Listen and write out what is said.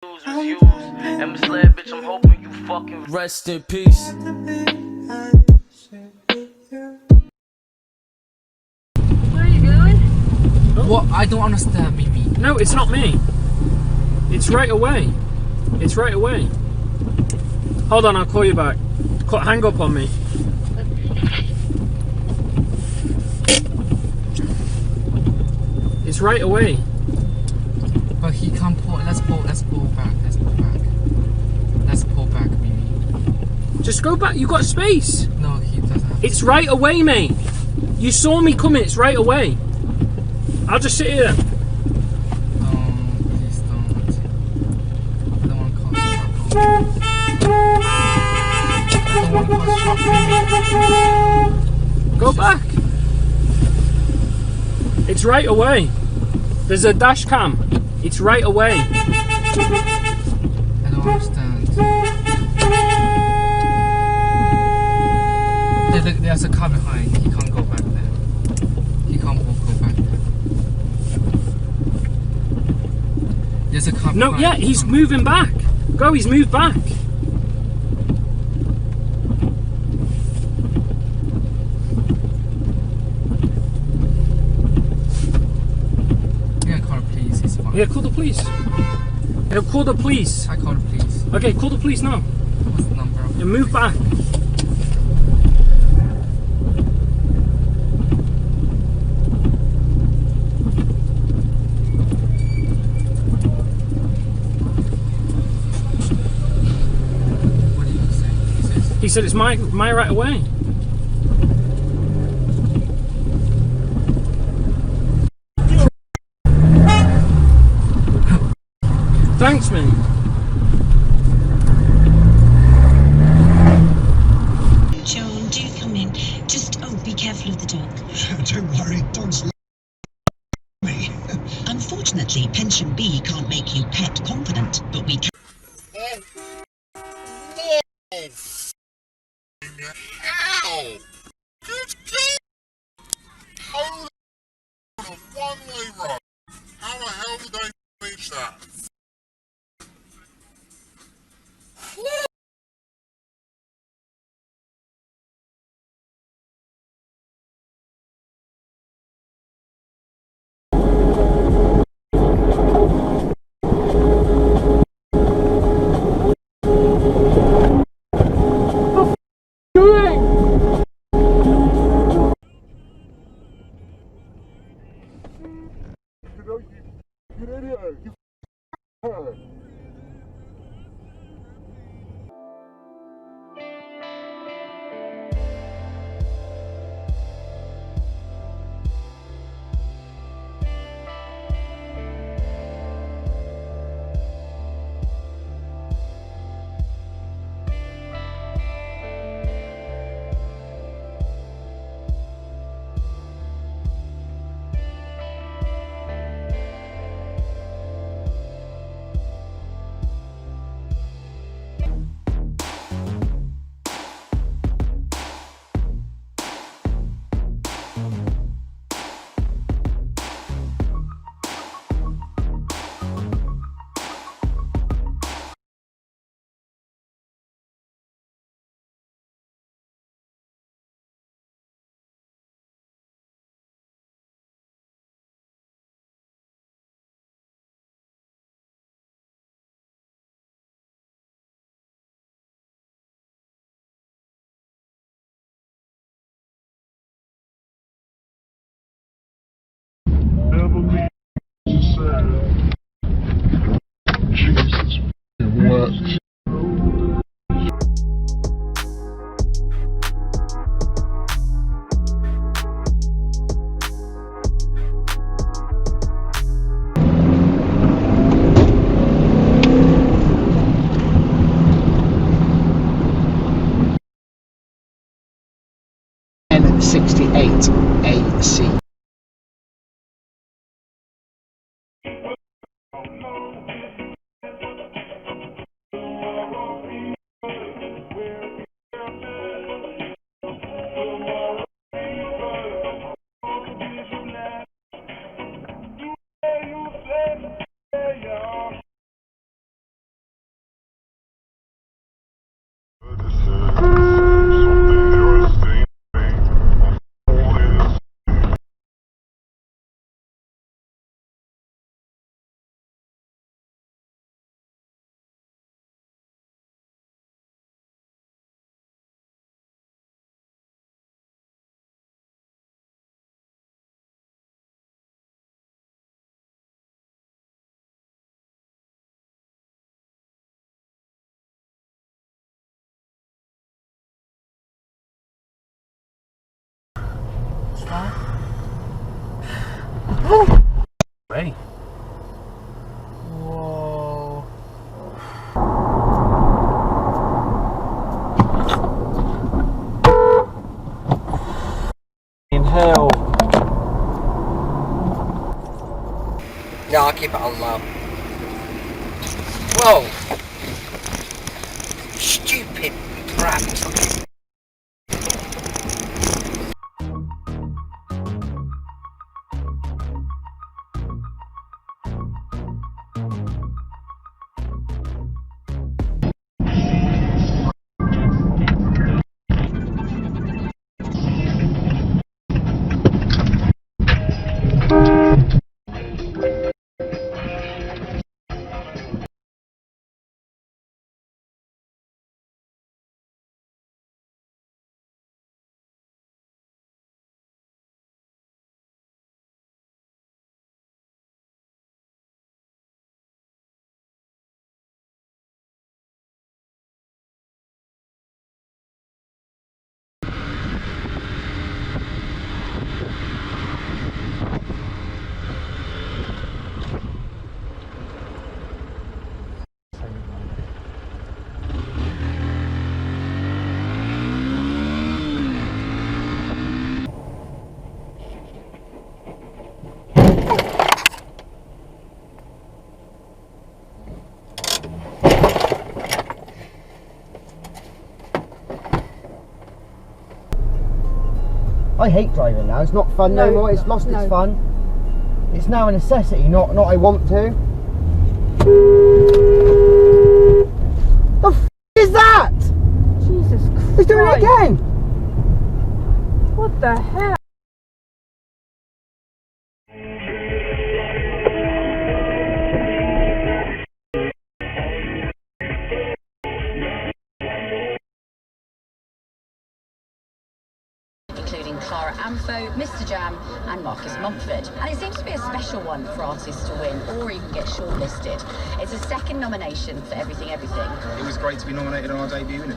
was used and misled, bitch. I'm hoping you fucking rest in peace. Where are you going? What? I don't understand, Mimi. No, it's not me. It's right away. It's right away. Hold on, I'll call you back. Hang up on me. It's right away. But he can't pull. Let's pull back. Let's pull back, Mimi. Just go back. You got space. No, he doesn't have It's right away, mate. You saw me coming. It's right away. I'll just sit here. Please don't. I don't want to cause trouble. I don't want to cause trouble, Mimi. Go back. It's right away. There's a dash cam. It's right away. I don't understand. There's a car behind. He can't go back there. He can't go back there. There's a car No, behind. yeah, he's moving back. Go, he's moved back. Yeah, call the police. It's fine. Yeah, call the police. Yeah, call the police. I call the police. Okay, call the police now. What's the number? Yeah, move back. What did he say? He says, He said it's my right away. Thanks, man. Joan, do come in. Just, be careful of the dog. Don't worry, dogs love me. Unfortunately, Pension B can't make you pet confident, but we can. Hold on a one-way road. How the hell did they reach that? You idiot! You never leave. Just sad. Jesus, it works. N68 AC. Hey. Whoa. In hell. Yeah, I'll keep it on low. Whoa! Stupid brat. I hate driving now. It's not fun no more. It's lost its fun. It's now a necessity, not I want to. The f is that? Jesus Christ. He's doing it again. What the hell? Including Clara Amfo, Mr. Jam and Marcus Mumford. And it seems to be a special one for artists to win or even get shortlisted. It's a second nomination for Everything Everything. It was great to be nominated on our debut, innit?